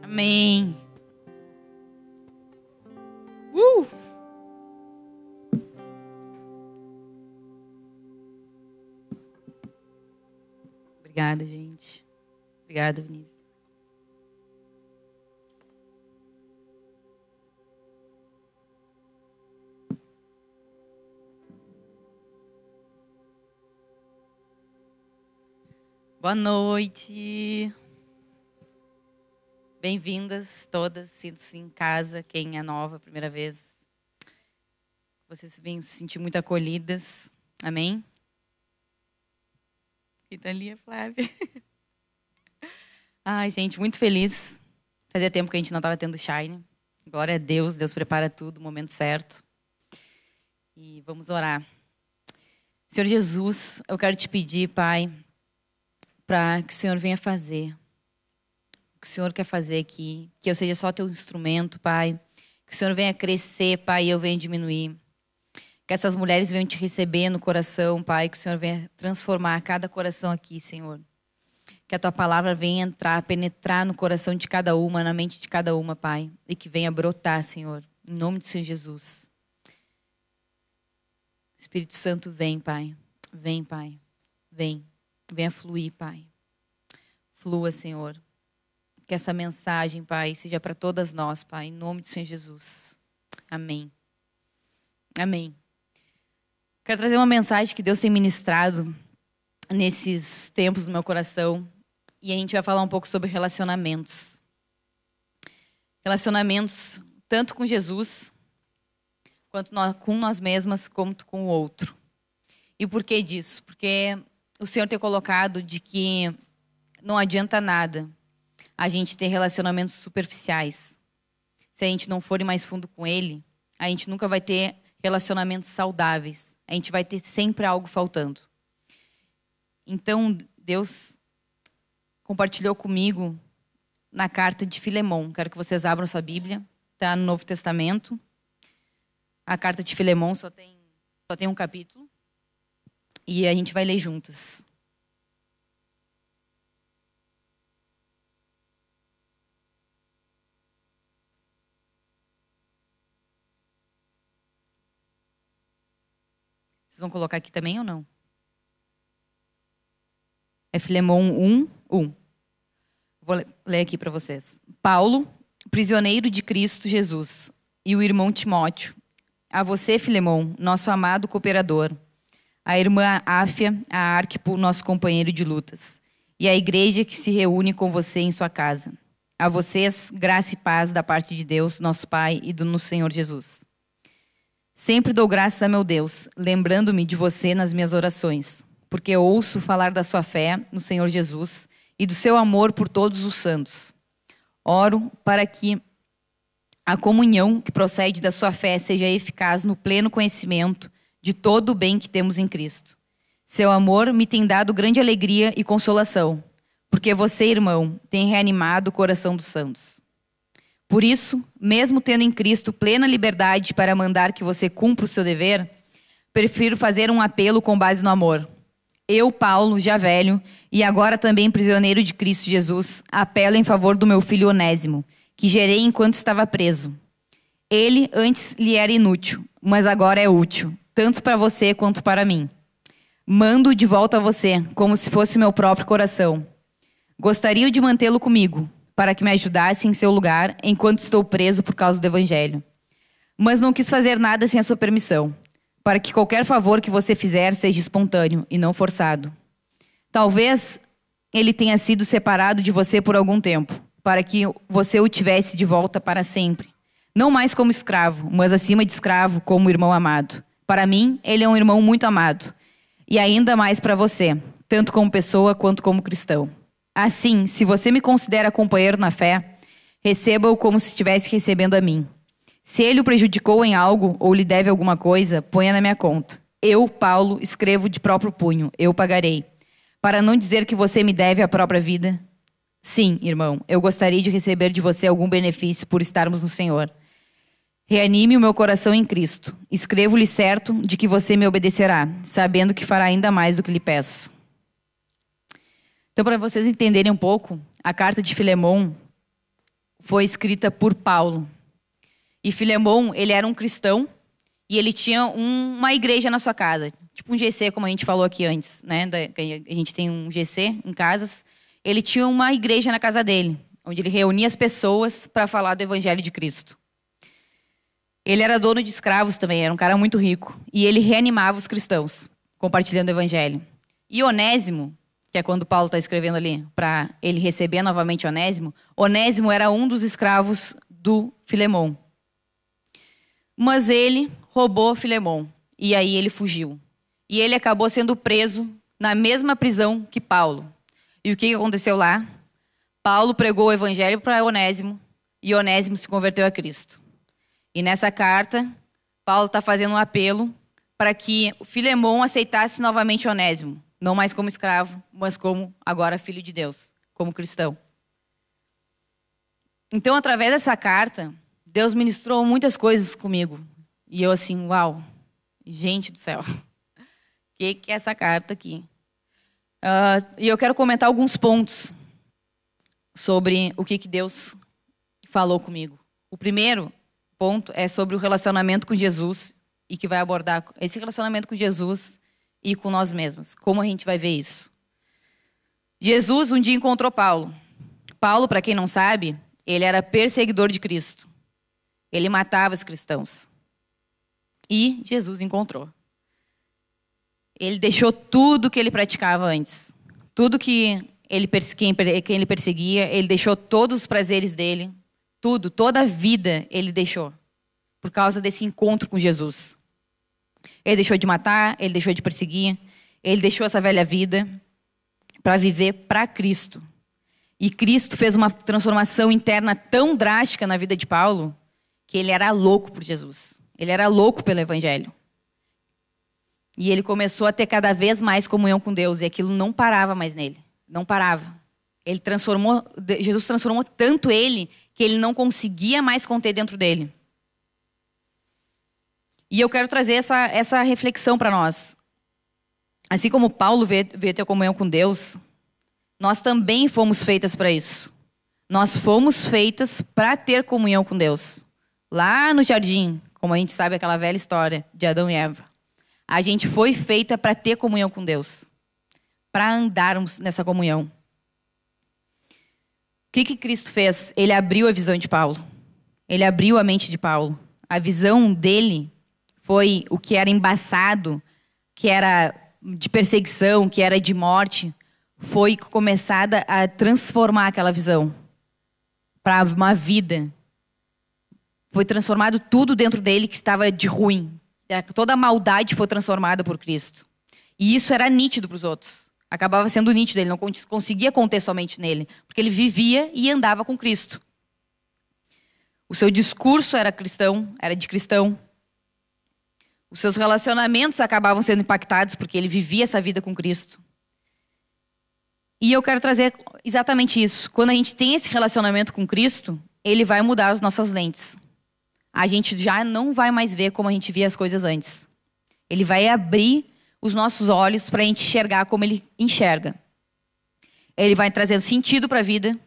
Amém. Obrigada, gente. Obrigada, Vinícius. Boa noite. Bem-vindas todas. Sintam-se em casa. Quem é nova, primeira vez. Vocês venham se sentir muito acolhidas. Amém? Quem tá ali é Flávia. Ai, gente, muito feliz. Fazia tempo que a gente não estava tendo Shine. Glória a Deus. Deus prepara tudo no momento certo. E vamos orar. Senhor Jesus, eu quero te pedir, Pai, para que o Senhor venha fazer o que o Senhor quer fazer aqui, que eu seja só teu instrumento, Pai, que o Senhor venha crescer, Pai, e eu venha diminuir, que essas mulheres venham te receber no coração, Pai, que o Senhor venha transformar cada coração aqui, Senhor, que a tua palavra venha entrar, penetrar no coração de cada uma, na mente de cada uma, Pai, e que venha brotar, Senhor, em nome do Senhor Jesus. Espírito Santo, vem, Pai, vem. Venha fluir, Pai. Flua, Senhor. Que essa mensagem, Pai, seja para todas nós, Pai. Em nome do Senhor Jesus. Amém. Amém. Quero trazer uma mensagem que Deus tem ministrado nesses tempos no meu coração. E a gente vai falar um pouco sobre relacionamentos. Relacionamentos tanto com Jesus, quanto com nós mesmas, quanto com o outro. E por que disso? Porque o Senhor tem colocado de que não adianta nada a gente ter relacionamentos superficiais. Se a gente não for mais fundo com Ele, a gente nunca vai ter relacionamentos saudáveis. A gente vai ter sempre algo faltando. Então, Deus compartilhou comigo na carta de Filemon. Quero que vocês abram sua Bíblia. Está no Novo Testamento. A carta de Filemon só tem um capítulo. E a gente vai ler juntas. Vocês vão colocar aqui também ou não? É Filemon 1:1. Vou ler aqui para vocês. Paulo, prisioneiro de Cristo Jesus, e o irmão Timóteo. A você, Filemon, nosso amado cooperador. A irmã Áfia, a Arquipo, nosso companheiro de lutas. E a igreja que se reúne com você em sua casa. A vocês, graça e paz da parte de Deus, nosso Pai, e do Senhor Jesus. Sempre dou graças a meu Deus, lembrando-me de você nas minhas orações, porque ouço falar da sua fé no Senhor Jesus e do seu amor por todos os santos. Oro para que a comunhão que procede da sua fé seja eficaz no pleno conhecimento de todo o bem que temos em Cristo. Seu amor me tem dado grande alegria e consolação, porque você, irmão, tem reanimado o coração dos santos. Por isso, mesmo tendo em Cristo plena liberdade para mandar que você cumpra o seu dever, prefiro fazer um apelo com base no amor. Eu, Paulo, já velho, e agora também prisioneiro de Cristo Jesus, apelo em favor do meu filho Onésimo, que gerei enquanto estava preso. Ele antes lhe era inútil, mas agora é útil, tanto para você quanto para mim. Mando de volta a você, como se fosse meu próprio coração. Gostaria de mantê-lo comigo, para que me ajudasse em seu lugar, enquanto estou preso por causa do Evangelho. Mas não quis fazer nada sem a sua permissão, para que qualquer favor que você fizer seja espontâneo e não forçado. Talvez ele tenha sido separado de você por algum tempo, para que você o tivesse de volta para sempre. Não mais como escravo, mas acima de escravo, como irmão amado. Para mim, ele é um irmão muito amado. E ainda mais para você, tanto como pessoa quanto como cristão. Assim, se você me considera companheiro na fé, receba-o como se estivesse recebendo a mim. Se ele o prejudicou em algo ou lhe deve alguma coisa, ponha na minha conta. Eu, Paulo, escrevo de próprio punho, eu pagarei. Para não dizer que você me deve a própria vida. Sim, irmão, eu gostaria de receber de você algum benefício por estarmos no Senhor. Reanime o meu coração em Cristo. Escrevo-lhe certo de que você me obedecerá, sabendo que fará ainda mais do que lhe peço. Então, para vocês entenderem um pouco, a carta de Filemon foi escrita por Paulo. E Filemão, ele era um cristão e ele tinha uma igreja na sua casa. Tipo um GC, como a gente falou aqui antes, né? A gente tem um GC em casas. Ele tinha uma igreja na casa dele, onde ele reunia as pessoas para falar do evangelho de Cristo. Ele era dono de escravos também, era um cara muito rico. E ele reanimava os cristãos, compartilhando o evangelho. E Onésimo, que é quando Paulo está escrevendo ali, para ele receber novamente Onésimo, Onésimo era um dos escravos do Filemão. Mas ele roubou Filemão, e aí ele fugiu. E ele acabou sendo preso na mesma prisão que Paulo. E o que aconteceu lá? Paulo pregou o evangelho para Onésimo, e Onésimo se converteu a Cristo. E nessa carta, Paulo está fazendo um apelo para que o Filemão aceitasse novamente Onésimo. Não mais como escravo, mas como agora filho de Deus, como cristão. Então, através dessa carta, Deus ministrou muitas coisas comigo. E eu assim, uau, gente do céu. O que é essa carta aqui? E eu quero comentar alguns pontos sobre o que Deus falou comigo. O primeiro ponto é sobre o relacionamento com Jesus e que vai abordar esse relacionamento com Jesus e com nós mesmos. Como a gente vai ver isso? Jesus um dia encontrou Paulo. Paulo, para quem não sabe, ele era perseguidor de Cristo. Ele matava os cristãos. E Jesus encontrou. Ele deixou tudo que ele praticava antes. Tudo que quem ele perseguia, ele deixou todos os prazeres dele. Tudo, toda a vida ele deixou. Por causa desse encontro com Jesus. Ele deixou de matar, ele deixou de perseguir. Ele deixou essa velha vida para viver para Cristo. E Cristo fez uma transformação interna tão drástica na vida de Paulo que ele era louco por Jesus. Ele era louco pelo evangelho. E ele começou a ter cada vez mais comunhão com Deus. E aquilo não parava mais nele. Não parava. Jesus transformou tanto ele que ele não conseguia mais conter dentro dele. E eu quero trazer essa reflexão para nós. Assim como Paulo veio ter comunhão com Deus, nós também fomos feitas para isso. Nós fomos feitas para ter comunhão com Deus. Lá no jardim, como a gente sabe aquela velha história de Adão e Eva. A gente foi feita para ter comunhão com Deus. Para andarmos nessa comunhão. O que Cristo fez? Ele abriu a visão de Paulo. Ele abriu a mente de Paulo. A visão dele foi o que era embaçado, que era de perseguição, que era de morte, foi começada a transformar aquela visão para uma vida. Foi transformado tudo dentro dele que estava de ruim. Toda a maldade foi transformada por Cristo. E isso era nítido para os outros. Acabava sendo nítido, ele não conseguia conter somente nele, porque ele vivia e andava com Cristo. O seu discurso era cristão, era de cristão. Os seus relacionamentos acabavam sendo impactados porque ele vivia essa vida com Cristo. E eu quero trazer exatamente isso. Quando a gente tem esse relacionamento com Cristo, ele vai mudar as nossas lentes. A gente já não vai mais ver como a gente via as coisas antes. Ele vai abrir os nossos olhos para a gente enxergar como ele enxerga. Ele vai trazer sentido para a vida,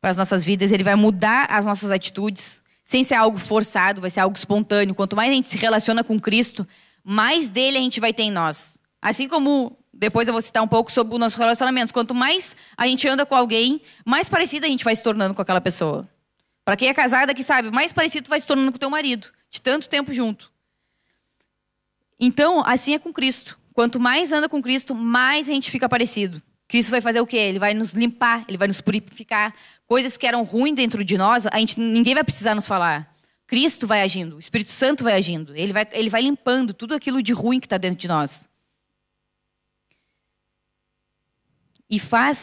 para as nossas vidas. Ele vai mudar as nossas atitudes, sem ser algo forçado, vai ser algo espontâneo. Quanto mais a gente se relaciona com Cristo, mais dele a gente vai ter em nós. Assim como, depois eu vou citar um pouco sobre os nossos relacionamentos. Quanto mais a gente anda com alguém, mais parecida a gente vai se tornando com aquela pessoa. Para quem é casada que sabe, mais parecido tu vai se tornando com o teu marido, de tanto tempo junto. Então, assim é com Cristo. Quanto mais anda com Cristo, mais a gente fica parecido. Cristo vai fazer o quê? Ele vai nos limpar, ele vai nos purificar. Coisas que eram ruins dentro de nós, ninguém vai precisar nos falar. Cristo vai agindo, o Espírito Santo vai agindo. Ele vai limpando tudo aquilo de ruim que está dentro de nós. E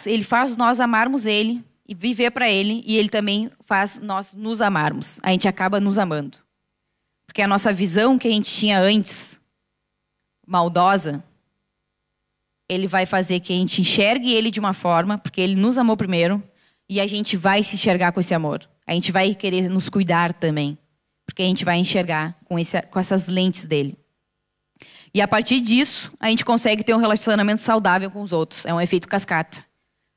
ele faz nós amarmos ele e viver para ele. E ele também faz nós nos amarmos. A gente acaba nos amando. Porque a nossa visão que a gente tinha antes, maldosa, ele vai fazer que a gente enxergue ele de uma forma, porque ele nos amou primeiro, e a gente vai se enxergar com esse amor. A gente vai querer nos cuidar também, porque a gente vai enxergar com essas lentes dele. E a partir disso, a gente consegue ter um relacionamento saudável com os outros. É um efeito cascata.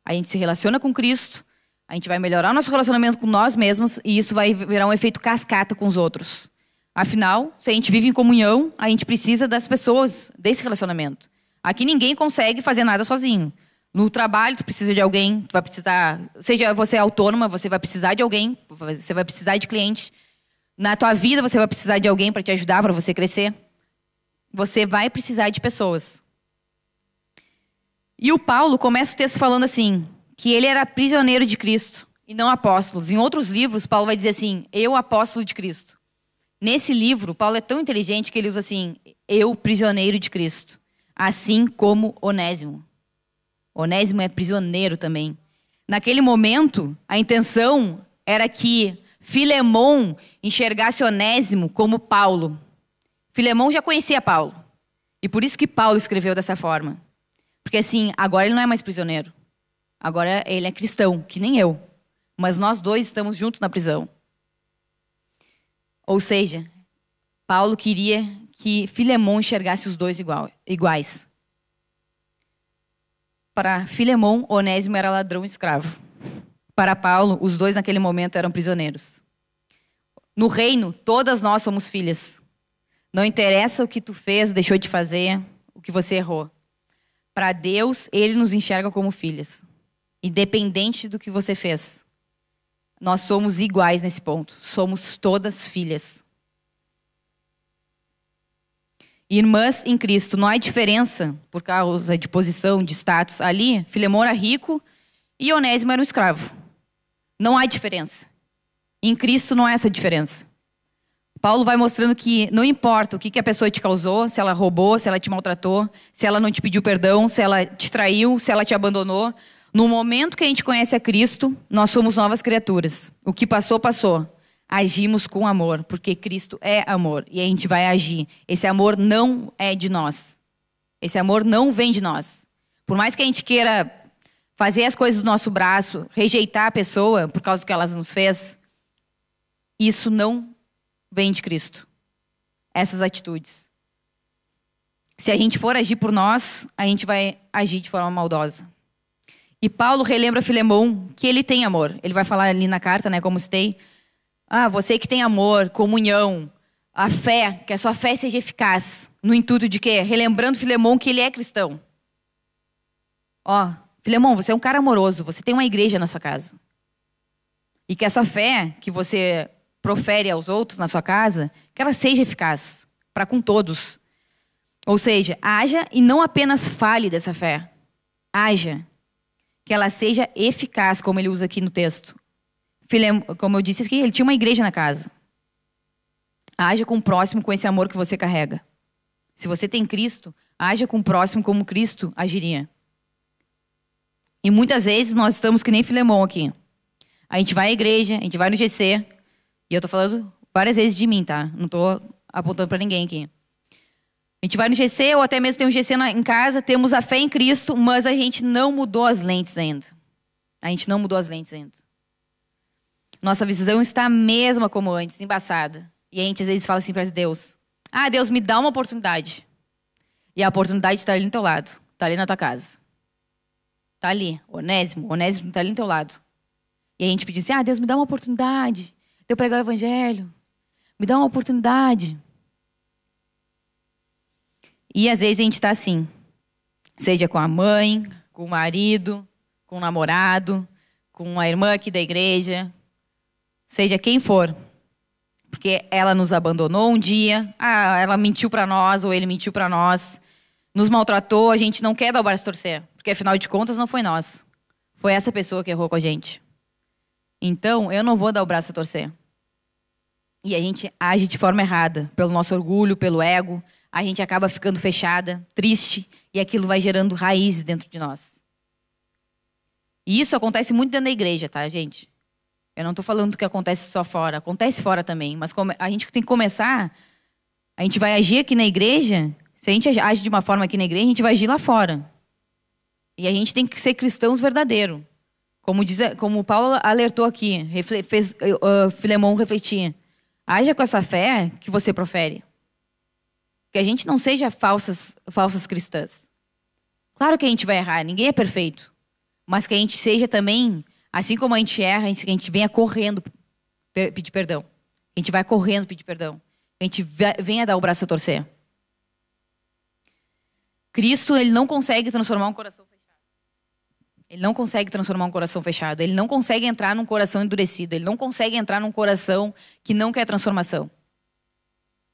A gente se relaciona com Cristo, A gente vai melhorar o nosso relacionamento com nós mesmos e isso vai virar um efeito cascata com os outros. Afinal, se a gente vive em comunhão, a gente precisa das pessoas, desse relacionamento. Aqui ninguém consegue fazer nada sozinho. No trabalho, tu precisa de alguém, tu vai precisar... Seja você autônoma, você vai precisar de alguém, você vai precisar de cliente. Na tua vida, você vai precisar de alguém para te ajudar, para você crescer. Você vai precisar de pessoas. E o Paulo começa o texto falando assim, que ele era prisioneiro de Cristo e não apóstolo. Em outros livros, Paulo vai dizer assim, eu apóstolo de Cristo. Nesse livro, Paulo é tão inteligente que ele usa assim, eu prisioneiro de Cristo, assim como Onésimo. Onésimo é prisioneiro também. Naquele momento, a intenção era que Filemão enxergasse Onésimo como Paulo. Filemão já conhecia Paulo. E por isso que Paulo escreveu dessa forma. Porque assim, agora ele não é mais prisioneiro. Agora ele é cristão, que nem eu. Mas nós dois estamos juntos na prisão. Ou seja, Paulo queria que Filemão enxergasse os dois iguais. Para Filemão, Onésimo era ladrão e escravo. Para Paulo, os dois naquele momento eram prisioneiros. No reino, todas nós somos filhas. Não interessa o que tu fez, deixou de fazer, o que você errou. Para Deus, Ele nos enxerga como filhas. Independente do que você fez. Nós somos iguais nesse ponto. Somos todas filhas. Irmãs em Cristo, não há diferença por causa de posição, de status. Ali, Filemão era rico e Onésimo era um escravo. Não há diferença. Em Cristo não há essa diferença. Paulo vai mostrando que não importa o que a pessoa te causou, se ela roubou, se ela te maltratou, se ela não te pediu perdão, se ela te traiu, se ela te abandonou. No momento que a gente conhece a Cristo, nós somos novas criaturas. O que passou, passou. Agimos com amor, porque Cristo é amor. E a gente vai agir. Esse amor não é de nós. Esse amor não vem de nós. Por mais que a gente queira fazer as coisas do nosso braço, rejeitar a pessoa por causa do que ela nos fez, isso não vem de Cristo. Essas atitudes. Se a gente for agir por nós, a gente vai agir de forma maldosa. E Paulo relembra Filemão que ele tem amor. Ele vai falar ali na carta, né, como citei. Você que tem amor, comunhão, a fé, que a sua fé seja eficaz. No intuito de quê? Relembrando Filemão que ele é cristão. Filemão, você é um cara amoroso, você tem uma igreja na sua casa. E que a sua fé, que você profere aos outros na sua casa, que ela seja eficaz para com todos. Ou seja, haja e não apenas fale dessa fé. Haja. Que ela seja eficaz, como ele usa aqui no texto. Como eu disse aqui, ele tinha uma igreja na casa. Haja com o próximo com esse amor que você carrega. Se você tem Cristo, haja com o próximo como Cristo agiria. E muitas vezes nós estamos que nem Filemão aqui. A gente vai à igreja, a gente vai no GC. E eu tô falando várias vezes de mim, tá? Não tô apontando para ninguém aqui. A gente vai no GC, ou até mesmo tem um GC em casa, temos a fé em Cristo, mas a gente não mudou as lentes ainda. A gente não mudou as lentes ainda. Nossa visão está a mesma como antes, embaçada. E a gente às vezes fala assim para Deus. Deus, me dá uma oportunidade. E a oportunidade está ali no teu lado. Está ali na tua casa. Está ali, Onésimo está ali no teu lado. E a gente pediu assim, Deus, me dá uma oportunidade de eu pregar o evangelho. Me dá uma oportunidade. E às vezes a gente está assim. Seja com a mãe, com o marido, com o namorado, com a irmã aqui da igreja. Seja quem for. Porque ela nos abandonou um dia. Ela mentiu para nós, ou ele mentiu para nós. Nos maltratou, a gente não quer dar o braço a torcer. Porque afinal de contas não foi nós. Foi essa pessoa que errou com a gente. Então, eu não vou dar o braço a torcer. E a gente age de forma errada. Pelo nosso orgulho, pelo ego. A gente acaba ficando fechada, triste. E aquilo vai gerando raízes dentro de nós. E isso acontece muito dentro da igreja, tá, gente? Eu não estou falando do que acontece só fora. Acontece fora também. Mas a gente tem que começar... A gente vai agir aqui na igreja... Se a gente age de uma forma aqui na igreja, a gente vai agir lá fora. E a gente tem que ser cristãos verdadeiros. Como Paulo alertou aqui, fez Filemão refletir. Haja com essa fé que você profere. Que a gente não seja falsas cristãs. Claro que a gente vai errar, ninguém é perfeito. Mas que a gente seja também Assim como a gente erra, a gente venha correndo pedir perdão. A gente vai correndo pedir perdão. A gente venha dar o braço a torcer. Cristo, ele não consegue transformar um coração fechado. Ele não consegue transformar um coração fechado. Ele não consegue entrar num coração endurecido. Ele não consegue entrar num coração que não quer transformação.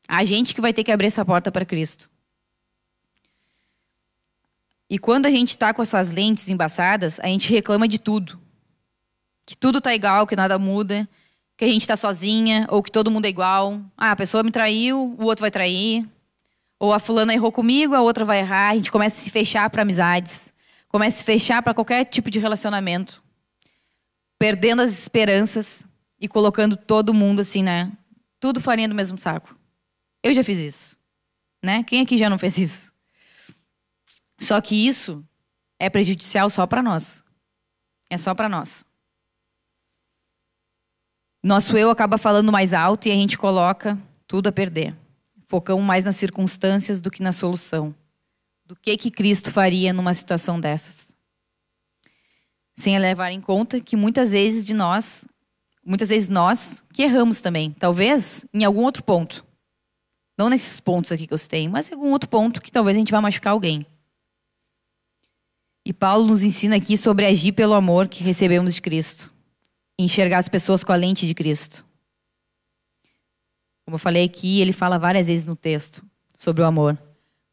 A gente que vai ter que abrir essa porta para Cristo. E quando a gente está com essas lentes embaçadas, a gente reclama de tudo. Que tudo está igual, que nada muda, que a gente está sozinha, ou que todo mundo é igual. Ah, a pessoa me traiu, o outro vai trair. Ou a fulana errou comigo, a outra vai errar. A gente começa a se fechar para amizades. Começa a se fechar para qualquer tipo de relacionamento. Perdendo as esperanças e colocando todo mundo assim, né? Tudo farinha do mesmo saco. Eu já fiz isso. Né? Quem aqui já não fez isso? Só que isso é prejudicial só para nós. É só para nós. Nosso eu acaba falando mais alto e a gente coloca tudo a perder. Focamos mais nas circunstâncias do que na solução. Do que Cristo faria numa situação dessas. Sem levar em conta que muitas vezes nós que erramos também. Talvez em algum outro ponto. Não nesses pontos aqui que eu citei, mas em algum outro ponto que talvez a gente vá machucar alguém. E Paulo nos ensina aqui sobre agir pelo amor que recebemos de Cristo. Enxergar as pessoas com a lente de Cristo. Como eu falei aqui, ele fala várias vezes no texto sobre o amor.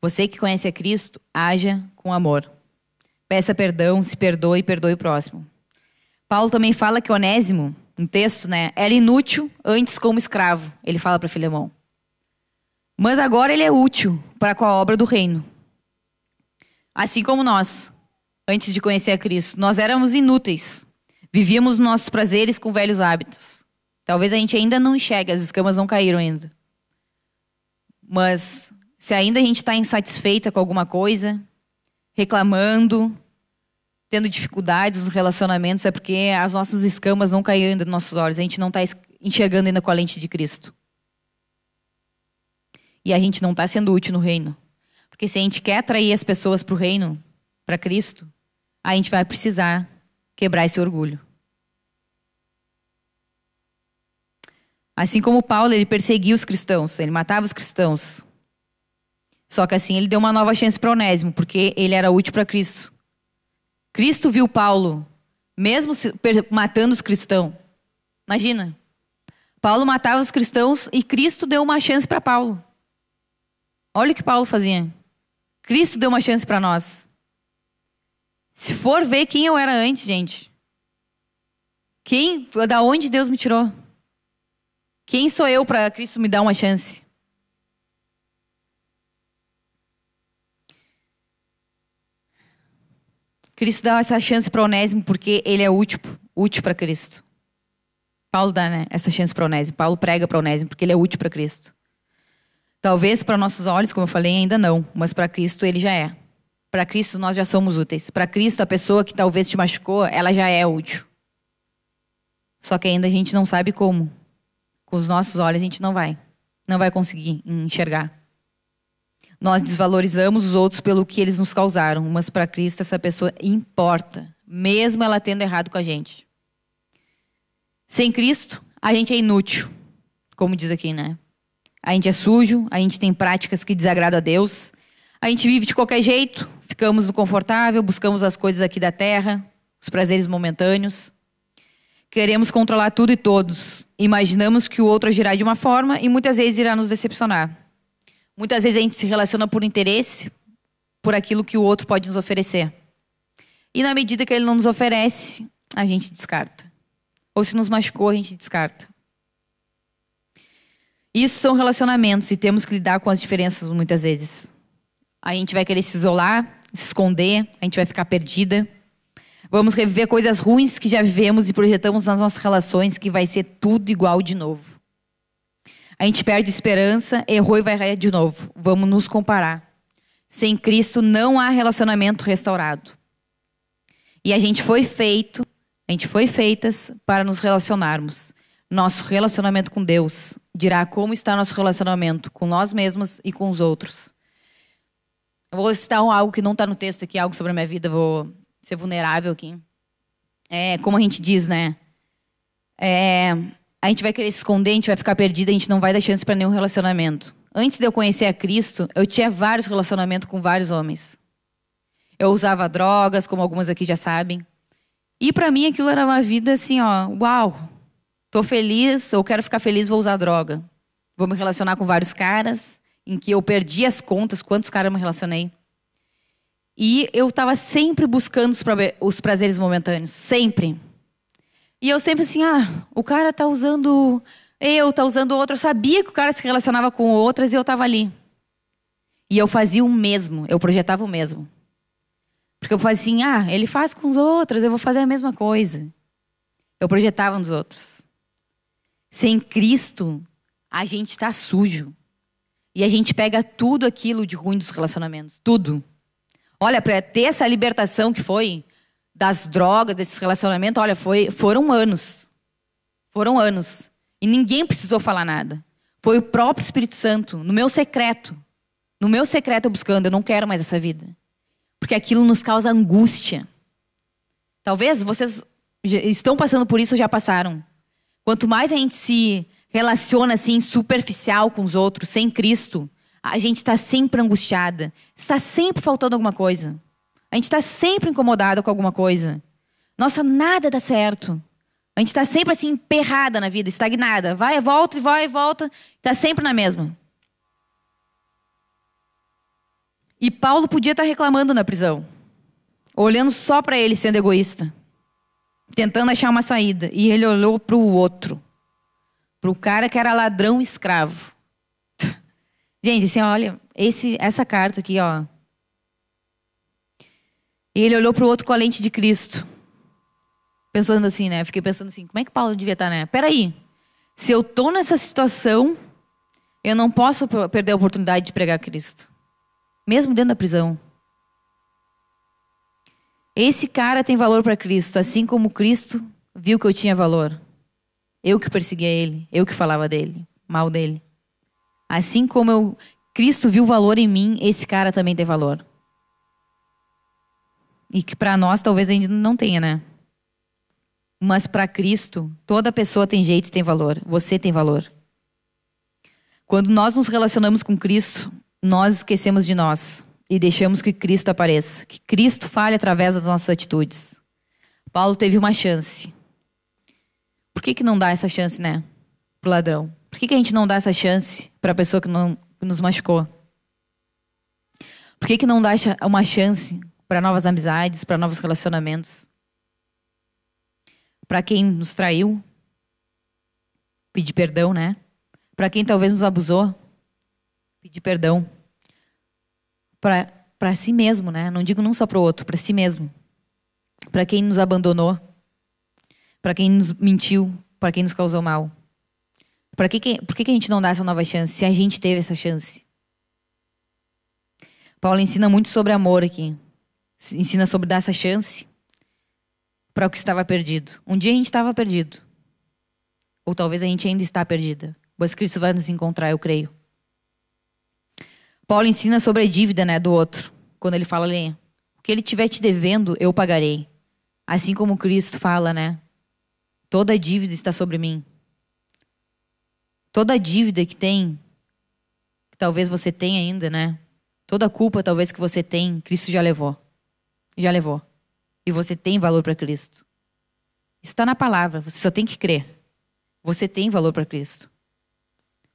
Você que conhece a Cristo, haja com amor. Peça perdão, se perdoe e perdoe o próximo. Paulo também fala que Onésimo, no texto, né, era inútil antes como escravo. Ele fala para Filemão. Mas agora ele é útil para com a obra do reino. Assim como nós, antes de conhecer a Cristo, nós éramos inúteis. Vivíamos nossos prazeres com velhos hábitos. Talvez a gente ainda não enxergue, as escamas não caíram ainda. Mas se ainda a gente está insatisfeita com alguma coisa, reclamando, tendo dificuldades nos relacionamentos, é porque as nossas escamas não caíram ainda nos nossos olhos. A gente não está enxergando ainda com a lente de Cristo. E a gente não está sendo útil no reino. Porque se a gente quer atrair as pessoas para o reino, para Cristo, a gente vai precisar quebrar esse orgulho. Assim como Paulo, ele perseguia os cristãos, ele matava os cristãos. Só que assim, ele deu uma nova chance para Onésimo, porque ele era útil para Cristo. Cristo viu Paulo, mesmo matando os cristãos. Imagina. Paulo matava os cristãos e Cristo deu uma chance para Paulo. Olha o que Paulo fazia. Cristo deu uma chance para nós. Se for ver quem eu era antes, gente. Da onde Deus me tirou? Quem sou eu para Cristo me dar uma chance? Cristo dá essa chance para Onésimo porque ele é útil para Cristo. Paulo dá, né, essa chance para Onésimo. Paulo prega para Onésimo porque ele é útil para Cristo. Talvez para nossos olhos, como eu falei, ainda não. Mas para Cristo ele já é. Para Cristo nós já somos úteis. Para Cristo a pessoa que talvez te machucou, ela já é útil. Só que ainda a gente não sabe como. Com os nossos olhos a gente não vai conseguir enxergar. Nós desvalorizamos os outros pelo que eles nos causaram, mas para Cristo essa pessoa importa, mesmo ela tendo errado com a gente. Sem Cristo, a gente é inútil, como diz aqui, né? A gente é sujo, a gente tem práticas que desagradam a Deus, a gente vive de qualquer jeito, ficamos no confortável, buscamos as coisas aqui da terra, os prazeres momentâneos. Queremos controlar tudo e todos. Imaginamos que o outro agirá de uma forma e muitas vezes irá nos decepcionar. Muitas vezes a gente se relaciona por interesse, por aquilo que o outro pode nos oferecer. E na medida que ele não nos oferece, a gente descarta. Ou se nos machucou, a gente descarta. Isso são relacionamentos e temos que lidar com as diferenças muitas vezes. A gente vai querer se isolar, se esconder, a gente vai ficar perdida. Vamos reviver coisas ruins que já vivemos e projetamos nas nossas relações que vai ser tudo igual de novo. A gente perde esperança, errou e vai errar de novo. Vamos nos comparar. Sem Cristo não há relacionamento restaurado. E a gente foi feitas para nos relacionarmos. Nosso relacionamento com Deus dirá como está nosso relacionamento com nós mesmos e com os outros. Eu vou citar algo que não está no texto aqui, algo sobre a minha vida, vou ser vulnerável aqui. como a gente diz, né? A gente vai querer se esconder, a gente vai ficar perdida, a gente não vai dar chance para nenhum relacionamento. Antes de eu conhecer a Cristo, eu tinha vários relacionamentos com vários homens. Eu usava drogas, como algumas aqui já sabem. E para mim aquilo era uma vida assim, ó, uau. Tô feliz, eu quero ficar feliz, vou usar droga. Vou me relacionar com vários caras, em que eu perdi as contas, quantos caras eu me relacionei. E eu estava sempre buscando os prazeres momentâneos, sempre. E eu sempre assim, o cara tá usando tá usando outro. Eu sabia que o cara se relacionava com outras e eu estava ali. E eu fazia o mesmo, eu projetava o mesmo. Porque eu fazia assim, ele faz com os outros, eu vou fazer a mesma coisa. Eu projetava nos outros. Sem Cristo, a gente está sujo. E a gente pega tudo aquilo de ruim dos relacionamentos. Tudo. Olha, para ter essa libertação que foi das drogas, desses relacionamentos, olha, foram anos. Foram anos. E ninguém precisou falar nada. Foi o próprio Espírito Santo, no meu secreto. No meu secreto eu buscando, eu não quero mais essa vida. Porque aquilo nos causa angústia. Talvez vocês estão passando por isso ou já passaram. Quanto mais a gente se relaciona assim, superficial com os outros, sem Cristo, a gente está sempre angustiada. Está sempre faltando alguma coisa. A gente está sempre incomodada com alguma coisa. Nossa, nada dá certo. A gente está sempre assim, emperrada na vida, estagnada. Vai e volta. Está sempre na mesma. E Paulo podia estar reclamando na prisão. Olhando só para ele, sendo egoísta. Tentando achar uma saída. E ele olhou para o outro. Para o cara que era ladrão escravo. Gente, assim, olha, essa carta aqui, ó. E ele olhou para o outro com a lente de Cristo. Pensando assim, né? Fiquei pensando assim, como é que Paulo devia estar, né? Peraí, se eu tô nessa situação, eu não posso perder a oportunidade de pregar Cristo. Mesmo dentro da prisão. Esse cara tem valor para Cristo, assim como Cristo viu que eu tinha valor. Eu que perseguia ele, eu que falava dele, mal dele. Assim como Cristo viu valor em mim, esse cara também tem valor. E que para nós talvez ainda não tenha, né? Mas para Cristo, toda pessoa tem jeito e tem valor. Você tem valor. Quando nós nos relacionamos com Cristo, nós esquecemos de nós e deixamos que Cristo apareça. Que Cristo fale através das nossas atitudes. Paulo teve uma chance. Por que não dá essa chance, né? Pro ladrão. Por que a gente não dá essa chance para a pessoa que nos machucou? Por que não dá uma chance para novas amizades, para novos relacionamentos? Para quem nos traiu? Pedir perdão, né? Para quem talvez nos abusou? Pedir perdão. Para si mesmo, né? Não digo não só para o outro, para si mesmo. Para quem nos abandonou. Para quem nos mentiu. Para quem nos causou mal. Por que a gente não dá essa nova chance, se a gente teve essa chance? Paulo ensina muito sobre amor aqui. Ensina sobre dar essa chance para o que estava perdido. Um dia a gente estava perdido. Ou talvez a gente ainda está perdida. Mas Cristo vai nos encontrar, eu creio. Paulo ensina sobre a dívida, né, do outro. Quando ele fala ali, o que ele estiver te devendo, eu pagarei. Assim como Cristo fala, né? Toda dívida está sobre mim. Toda dívida que talvez você tenha ainda, né? Toda culpa talvez que você tem, Cristo já levou. Já levou. E você tem valor para Cristo. Isso está na palavra, você só tem que crer. Você tem valor para Cristo.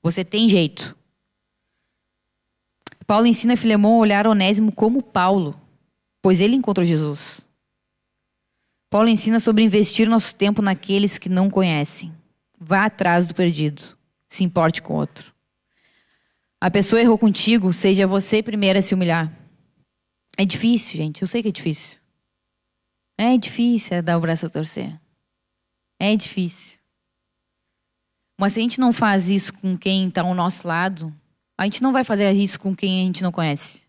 Você tem jeito. Paulo ensina Filemão a olhar Onésimo como Paulo, pois ele encontrou Jesus. Paulo ensina sobre investir nosso tempo naqueles que não conhecem. Vá atrás do perdido. Se importe com o outro. A pessoa errou contigo, seja você primeiro a se humilhar. É difícil, gente. Eu sei que é difícil. É difícil dar o braço a torcer. É difícil. Mas se a gente não faz isso com quem está ao nosso lado, a gente não vai fazer isso com quem a gente não conhece.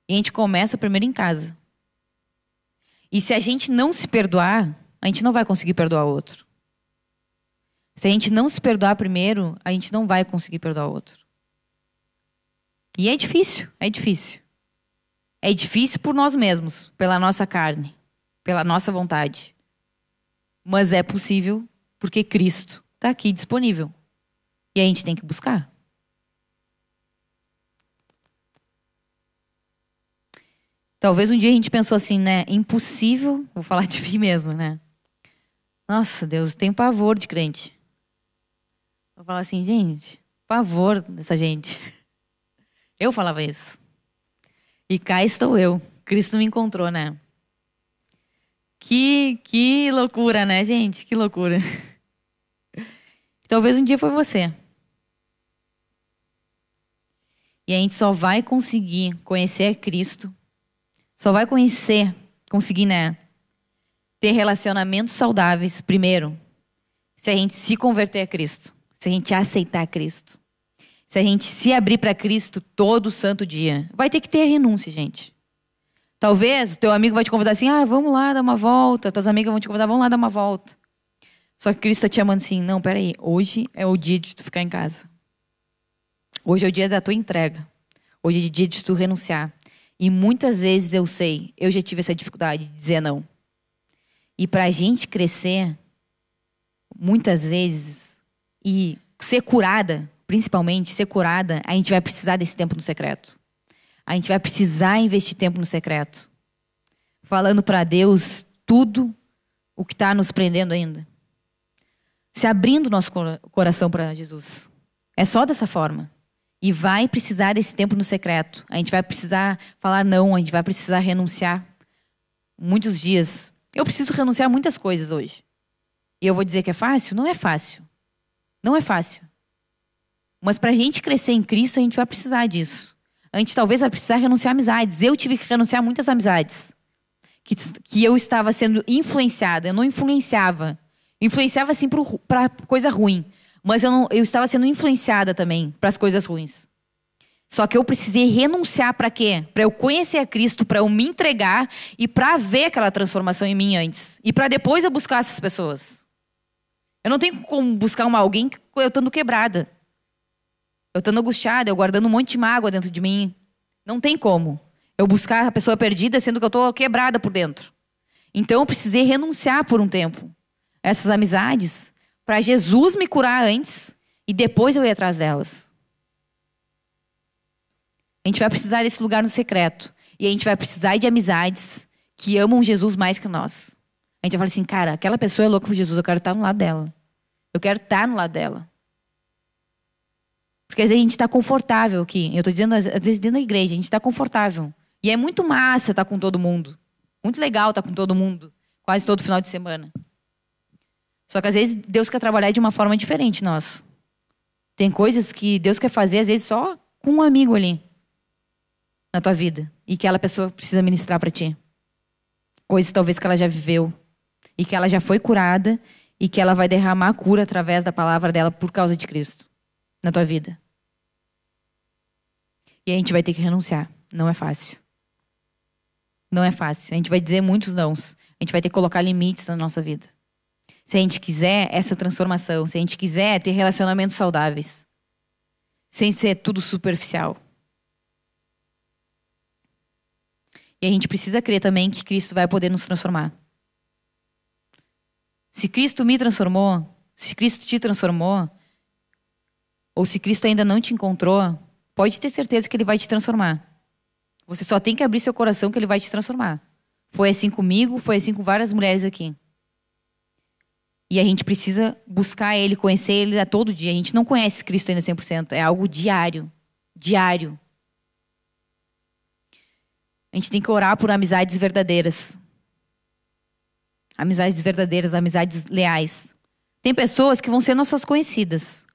E a gente começa primeiro em casa. E se a gente não se perdoar, a gente não vai conseguir perdoar o outro. Se a gente não se perdoar primeiro, a gente não vai conseguir perdoar o outro. E é difícil, é difícil. É difícil por nós mesmos, pela nossa carne, pela nossa vontade. Mas é possível porque Cristo está aqui disponível. E a gente tem que buscar. Talvez um dia a gente pensou assim, né? Impossível, vou falar de mim mesma, né? Nossa, Deus, tem pavor de crente. Vou falar assim, gente, pavor dessa gente. Eu falava isso. E cá estou eu. Cristo me encontrou, né? Que loucura, né, gente? Que loucura. Talvez um dia foi você. E a gente só vai conseguir conhecer Cristo, só vai conseguir, né, ter relacionamentos saudáveis, primeiro, se a gente se converter a Cristo, se a gente aceitar Cristo, se a gente se abrir para Cristo todo santo dia. Vai ter que ter renúncia, gente. Talvez o teu amigo vai te convidar assim, vamos lá dar uma volta. Tuas amigas vão te convidar, vamos lá dar uma volta. Só que Cristo está te chamando assim, não, peraí, hoje é o dia de tu ficar em casa. Hoje é o dia da tua entrega. Hoje é o dia de tu renunciar. E muitas vezes eu já tive essa dificuldade de dizer não. E para a gente crescer, muitas vezes, e ser curada, principalmente ser curada, a gente vai precisar desse tempo no secreto. A gente vai precisar investir tempo no secreto. Falando para Deus tudo o que está nos prendendo ainda. Se abrindo nosso coração para Jesus. É só dessa forma. E vai precisar desse tempo no secreto. A gente vai precisar falar não, a gente vai precisar renunciar. Muitos dias. Eu preciso renunciar a muitas coisas hoje. E eu vou dizer que é fácil? Não é fácil. Não é fácil. Mas para a gente crescer em Cristo, a gente vai precisar disso. A gente talvez vai precisar renunciar a amizades. Eu tive que renunciar a muitas amizades. Que eu estava sendo influenciada. Eu não influenciava. Influenciava assim para coisa ruim. Mas eu estava sendo influenciada também para as coisas ruins. Só que eu precisei renunciar para quê? Para eu conhecer a Cristo, para eu me entregar e para ver aquela transformação em mim antes. E para depois eu buscar essas pessoas. Eu não tenho como buscar alguém que eu estando quebrada. Eu estando angustiada, eu guardando um monte de mágoa dentro de mim. Não tem como eu buscar a pessoa perdida sendo que eu estou quebrada por dentro. Então eu precisei renunciar por um tempo a essas amizades para Jesus me curar antes e depois eu ir atrás delas. A gente vai precisar desse lugar no secreto. E a gente vai precisar de amizades que amam Jesus mais que nós. A gente vai falar assim, cara, aquela pessoa é louca por Jesus, eu quero estar no lado dela. Eu quero estar no lado dela. Porque às vezes a gente está confortável aqui. Eu estou dizendo, às vezes dentro da igreja, a gente está confortável. E é muito massa estar com todo mundo. Muito legal estar com todo mundo. Quase todo final de semana. Só que às vezes Deus quer trabalhar de uma forma diferente, nós. Tem coisas que Deus quer fazer, às vezes, só com um amigo ali. Na tua vida. E que aquela pessoa precisa ministrar para ti. Coisas talvez que ela já viveu. E que ela já foi curada. E que ela vai derramar a cura através da palavra dela por causa de Cristo. Na tua vida. E a gente vai ter que renunciar. Não é fácil. Não é fácil. A gente vai dizer muitos nãos. A gente vai ter que colocar limites na nossa vida. Se a gente quiser essa transformação, se a gente quiser ter relacionamentos saudáveis, sem ser tudo superficial. E a gente precisa crer também que Cristo vai poder nos transformar. Se Cristo me transformou, se Cristo te transformou, ou se Cristo ainda não te encontrou, pode ter certeza que Ele vai te transformar. Você só tem que abrir seu coração que Ele vai te transformar. Foi assim comigo, foi assim com várias mulheres aqui. E a gente precisa buscar Ele, conhecer Ele a todo dia. A gente não conhece Cristo ainda 100%. É algo diário. Diário. A gente tem que orar por amizades verdadeiras. Amizades verdadeiras, amizades leais. Tem pessoas que vão ser nossas conhecidas.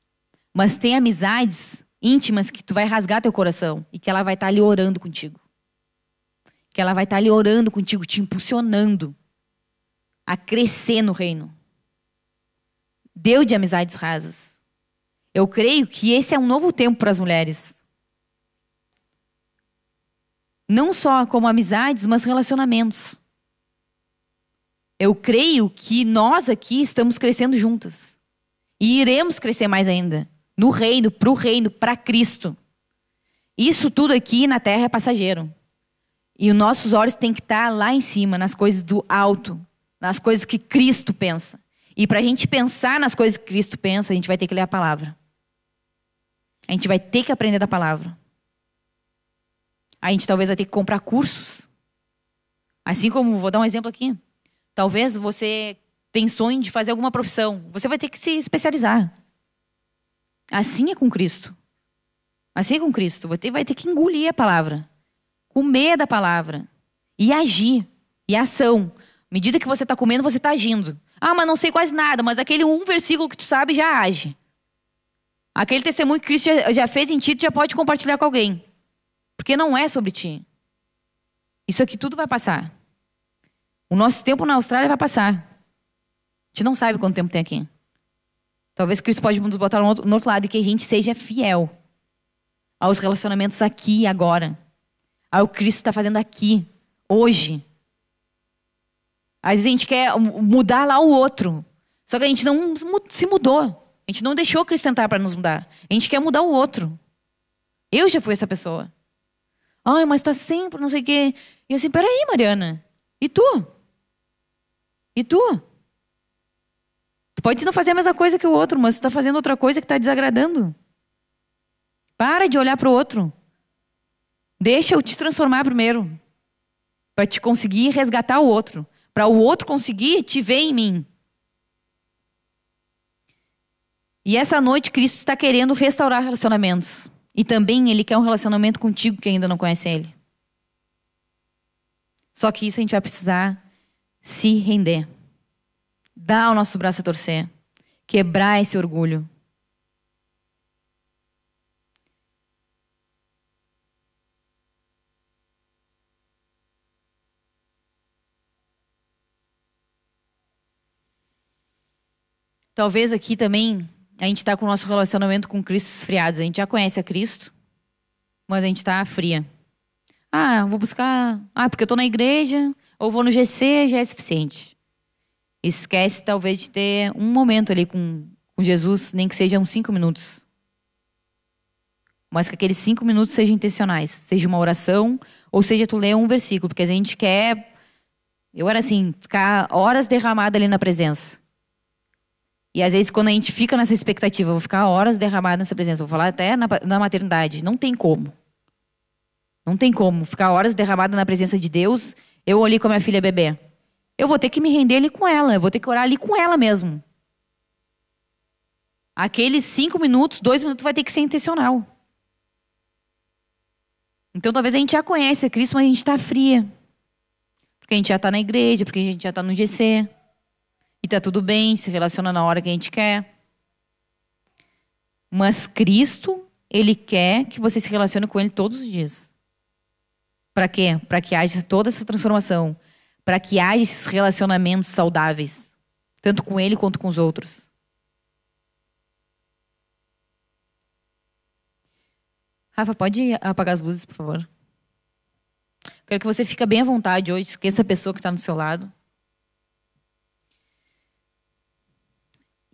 Mas tem amizades íntimas que tu vai rasgar teu coração. E que ela vai estar ali orando contigo. Que ela vai estar ali orando contigo, te impulsionando a crescer no reino. Deus de amizades rasas. Eu creio que esse é um novo tempo para as mulheres. Não só como amizades, mas relacionamentos. Eu creio que nós aqui estamos crescendo juntas. E iremos crescer mais ainda. No reino, para Cristo. Isso tudo aqui na terra é passageiro. E os nossos olhos têm que estar lá em cima, nas coisas do alto. nas coisas que Cristo pensa. E para a gente pensar nas coisas que Cristo pensa, a gente vai ter que ler a palavra. A gente vai ter que aprender da palavra. A gente talvez vai ter que comprar cursos. Assim como, vou dar um exemplo aqui. Talvez você tem sonho de fazer alguma profissão. Você vai ter que se especializar. Assim é com Cristo. Assim é com Cristo. Você vai ter que engolir a palavra. Comer da palavra. E agir. E ação. À medida que você está comendo, você está agindo. Ah, mas não sei quase nada. Mas aquele um versículo que tu sabe já age. Aquele testemunho que Cristo já fez em ti, tu já pode compartilhar com alguém. Porque não é sobre ti. Isso aqui tudo vai passar. O nosso tempo na Austrália vai passar. A gente não sabe quanto tempo tem aqui. Talvez Cristo pode nos botar no outro lado e que a gente seja fiel aos relacionamentos aqui e agora. Ao que Cristo está fazendo aqui, hoje. Às vezes a gente quer mudar lá o outro. Só que a gente não se mudou. A gente não deixou Cristo entrar para nos mudar. A gente quer mudar o outro. Eu já fui essa pessoa. Ai, mas tá sempre não sei o quê. E assim, peraí, Mariana. E tu? E tu? Tu pode não fazer a mesma coisa que o outro, mas tu tá fazendo outra coisa que tá desagradando. Para de olhar pro outro. Deixa eu te transformar primeiro. Para te conseguir resgatar o outro. Para o outro conseguir te ver em mim. E essa noite Cristo está querendo restaurar relacionamentos. E também Ele quer um relacionamento contigo que ainda não conhece Ele. Só que isso a gente vai precisar se render. Dar o nosso braço a torcer. Quebrar esse orgulho. Talvez aqui também a gente está com o nosso relacionamento com Cristo esfriados. A gente já conhece a Cristo, mas a gente está fria. Ah, vou buscar... Ah, porque eu estou na igreja, ou vou no GC, já é suficiente. Esquece talvez de ter um momento ali com Jesus, nem que sejam 5 minutos. Mas que aqueles 5 minutos sejam intencionais. Seja uma oração, ou seja tu ler um versículo. Porque a gente quer... Eu era assim, ficar horas derramada ali na presença. E às vezes quando a gente fica nessa expectativa, vou ficar horas derramada nessa presença, vou falar até na maternidade, não tem como. Não tem como ficar horas derramada na presença de Deus, eu ali com a minha filha bebê. Eu vou ter que me render ali com ela, eu vou ter que orar ali com ela mesmo. Aqueles 5 minutos, 2 minutos vai ter que ser intencional. Então talvez a gente já conhece a Cristo, mas a gente está fria. Porque a gente já está na igreja, porque a gente já está no GC. E tá tudo bem, se relaciona na hora que a gente quer. Mas Cristo, Ele quer que você se relacione com Ele todos os dias. Para quê? Para que haja toda essa transformação. Para que haja esses relacionamentos saudáveis. Tanto com Ele quanto com os outros. Rafa, pode apagar as luzes, por favor? Quero que você fique bem à vontade hoje. Esqueça a pessoa que está no seu lado.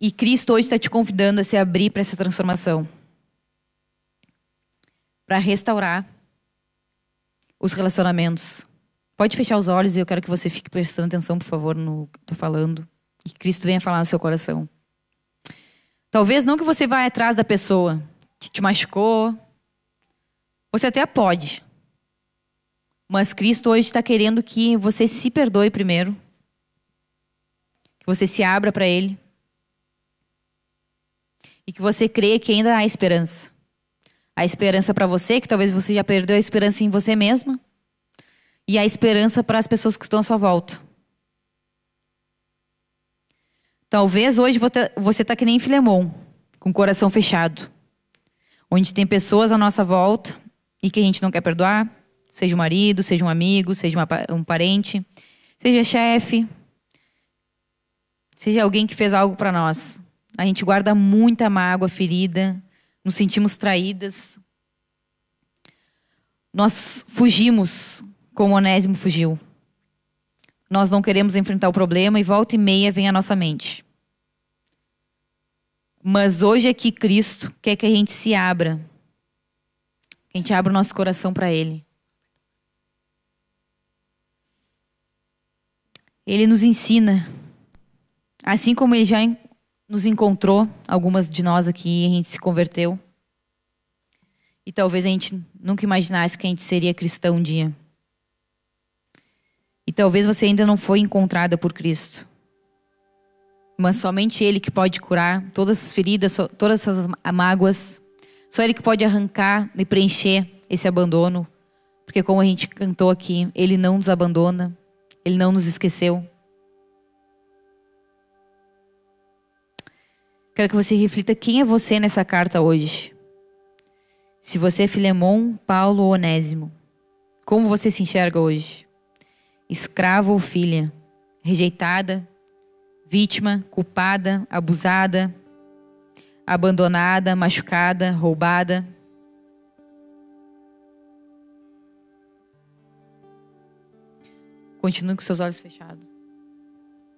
E Cristo hoje está te convidando a se abrir para essa transformação. Para restaurar os relacionamentos. Pode fechar os olhos e eu quero que você fique prestando atenção, por favor, no que eu estou falando. E que Cristo venha falar no seu coração. Talvez não que você vá atrás da pessoa que te machucou. Você até pode. Mas Cristo hoje está querendo que você se perdoe primeiro. Que você se abra para Ele. E que você creia que ainda há esperança. Há esperança para você, que talvez você já perdeu a esperança em você mesma. E há esperança para as pessoas que estão à sua volta. Talvez hoje você está que nem Filemon, com o coração fechado. Onde tem pessoas à nossa volta e que a gente não quer perdoar. Seja um marido, seja um amigo, seja um parente. Seja chefe. Seja alguém que fez algo para nós. A gente guarda muita mágoa, ferida. Nos sentimos traídas. Nós fugimos como Onésimo fugiu. Nós não queremos enfrentar o problema e volta e meia vem à nossa mente. Mas hoje aqui Cristo quer que a gente se abra. Que a gente abra o nosso coração para Ele. Ele nos ensina, assim como ele já nos encontrou, algumas de nós aqui, a gente se converteu. E talvez a gente nunca imaginasse que a gente seria cristão um dia. E talvez você ainda não foi encontrada por Cristo. Mas somente Ele que pode curar todas as feridas, todas essas mágoas. Só Ele que pode arrancar e preencher esse abandono. Porque como a gente cantou aqui, Ele não nos abandona. Ele não nos esqueceu. Quero que você reflita quem é você nessa carta hoje. Se você é Filemon, Paulo ou Onésimo. Como você se enxerga hoje? Escravo ou filha? Rejeitada? Vítima? Culpada? Abusada? Abandonada? Machucada? Roubada? Continue com seus olhos fechados.